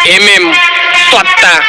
MM स्वतः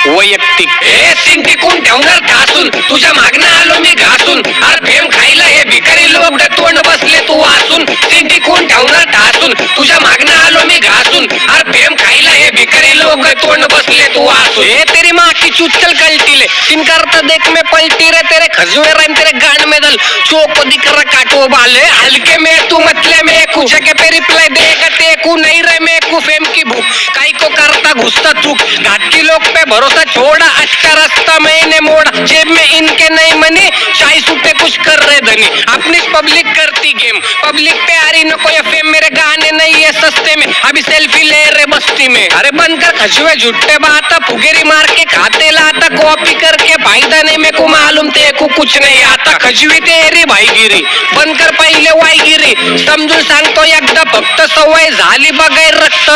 वैयक्तिक scene टिकून ठेवणार ठासून तुझ्या मागणं आलो मी घासून अरे फेम खायला हे भिकारी लोक तोंड बसले तू वाचून सीन टिकून ठेवणार ठासून तुझ्या मागणं आलो मी घासून अरे फेम खायला हे भिकारी लोक तोंड बसले तू वाचून ए तेरी माँ की चुचल कल्टी ले तीन करता देख में पलटी रे तेरे खजुए रन तेरे गांड में दल चोक को दिख रहा काटो बाले हल्के में तू मतले में कु जगह पे रिप्लाई देगा तेकू नहीं रे मैं कु फेम की भूख काई को करता घुसता चूक घाटी लोग पे भरोसा छोड़ा अच्छा रास्ता मैंने मोड़ा जेब में इनके नहीं मनी चाय सूटे कुछ कर रहे धनी अपनी पब्लिक करती गेम पब्लिक पे आ रही न कोई फेम मेरे गाने नहीं है सस्ते में अभी सेल्फी ले रहे बस्ती में अरे बनकर खजुए झुट्टे बाता फुगेरी मार के खाते लाता कॉपी करके फायदा नहीं मेरे को मालूम तेको कुछ नहीं आता खजुई तेरी भाईगिरी बनकर पहिले वाईगिरी समजून सांगतो एकदा फक्त सवय झाली बगायर रक्त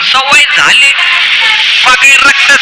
सवय झाली बगायर रक्त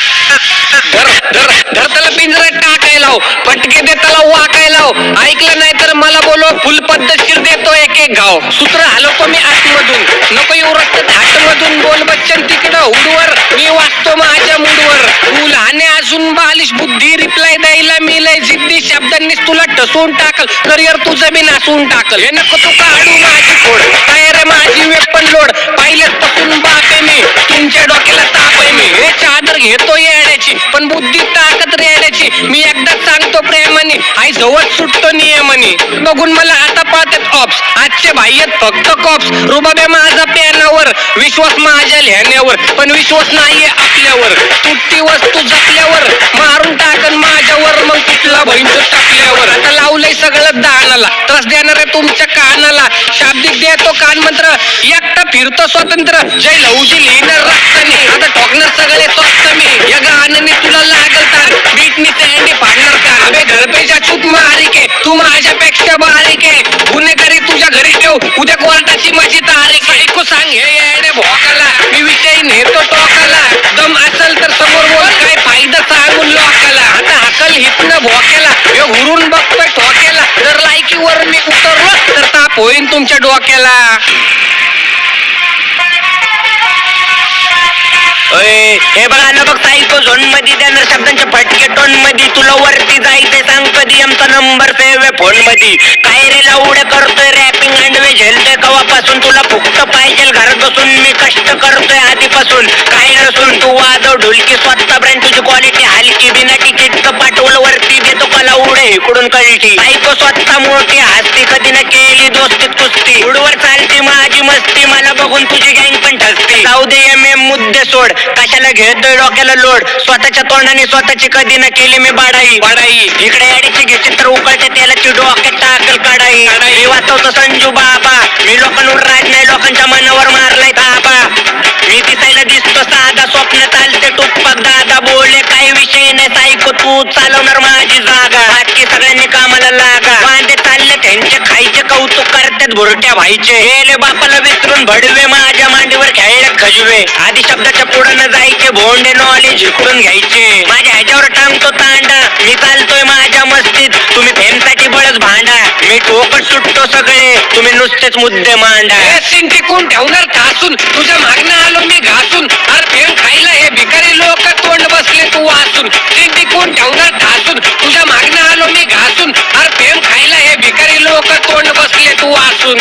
धर धर धर त्याला पिंजऱ्यात टाकायला हो फटके दे त्याला वाकायला हो ऐकलं नाही तर मला बोलो फुल पद्धतशीर देतो एक एक गाव सूत्र हलवतो मी आतमधून नको येऊ रक्त थाटमधून बोल बच्चन तिकडं हुडवर मी वाचतो माझ्या मूडवर तू लहाने अजून बालिश बुद्धी रिप्लाय द्यायला मी लय जिद्दी शब्दांनीच तुला टसून टाकल करिअर तुझं मी नासून टाकल हे नको तू काढू माझी खोड तयार माझी वेपन लोड पाहिलेच पासून बापे मी तुमच्या डोक्याला ताप आहे मी हे चादर घेतो येण्याची पण बुद्धी ताकद रेड्याची मी एकदाच सांगतो प्रेमाने आई जवळ सुटतो नियमाने बघून मला आता पाहतात ऑप्स आजचे भाईयत फक्त कॉप्स रुबाबे माझा प्यानावर विश्वास माझ्या लिहिण्यावर पण विश्वास नाहीये आपल्यावर तुटती वस्तू जपल्यावर मारून टाकन माझ्यावर मग कुठला भैंच टाकल्यावर आता लावलंय सगळं दानाला त्रास देणार आहे तुमच्या कानाला शाब्दिक देतो कान मंत्र एकटा फिरतो स्वतंत्र जय लहुजी लिहिणार रक्ताने आता ठोकणार सगळे स्वस्त मी या गाण्याने तुला लागल तार बीटनी सँडी पाडणार का अबे घरपेच्या चूक मारिक आहे तू माझ्यापेक्षा बारीक आहे गुन्हेगारी तुझ्या घरी ठेव उद्या कोर्टाची माझी तारीख ऐकू सांग हे येडे भोकाला मी विषय नेतो टोकाला दम असेल तर समोर बोल काय फायदा सांगून लोकाला आता हकल हितनं भोक्याला हे हुरून बघतोय ठोक्याला जर लायकीवर मी उतरलो तर ताप होईन तुमच्या डोक्याला हे बघा ना बघ सायको झोन मध्ये देणार शब्दांच्या फटके टोन मध्ये तुला वरती जायचंय सांग कधी आमचा नंबर सेव्ह आहे फोन मध्ये काय रे लावडे करतोय रॅपिंग अंडवे झेलतोय कवापासून तुला फुकट पाहिजे घरात बसून मी कष्ट करतोय आधीपासून काय नसून तू वाजव ढोलकी स्वतः ब्रँड तुझी क्वालिटी हलकी बिना तिकीटचं पाठवलं वरती देतो का लावडे इकडून कळती सायको स्वतः मोठी हस्ती कधी न केली दोस्तीत कुस्ती उडवर चालती माझी मस्ती मला बघून तुझी गँग पण ठसती जाऊ दे MM मुद्दे सोड कशाला घेतोय डोक्याला लोड स्वतःच्या तोंडाने स्वतःची कधी न केली मी बाडाई इकडे याडीची घेतली तर उकळते तेलाची डोक्यात टाकल काढाई मी वाचवतो संजू बाबा मी लोकांवर राज नाही लोकांच्या मनावर मारलाय ताबा मी दिसायला दिसतो साधा स्वप्न चालते टुप्पक दादा बोले काही विषय नाही सायको तू चालवणार माझी जागा बाकी सगळ्यांनी कामाला लागा वांदे चालले त्यांचे खायचे कौतुक करतात भुरट्या भाईचे गेले बापाला विसरून भडवे माझ्या मांडीवर खेळल्यात खजवे आधी शब्दाच्या पुढे न जायचे भोंडे नॉलेज इकडून घ्यायचे माझ्या ह्याच्यावर टांगतो तांडा मी चालतोय माझ्या मस्तीत तुम्ही फेमसाठी बळच भांडा मी ठोकत सुटतो सगळे तुम्ही नुसतेच मुद्दे मांडा सीन टिकून ठेवणार ठासून तुझ्या मागणं आलो मी घासून अरे फेम खायला हे भिकारी लोक तोंड बसले तू वाचून सीन टिकून ठेवणार ठासून तुझ्या मागणं आलो मी घासून अरे फेम खायला हे भिकारी लोक तोंड बसले तू वाचून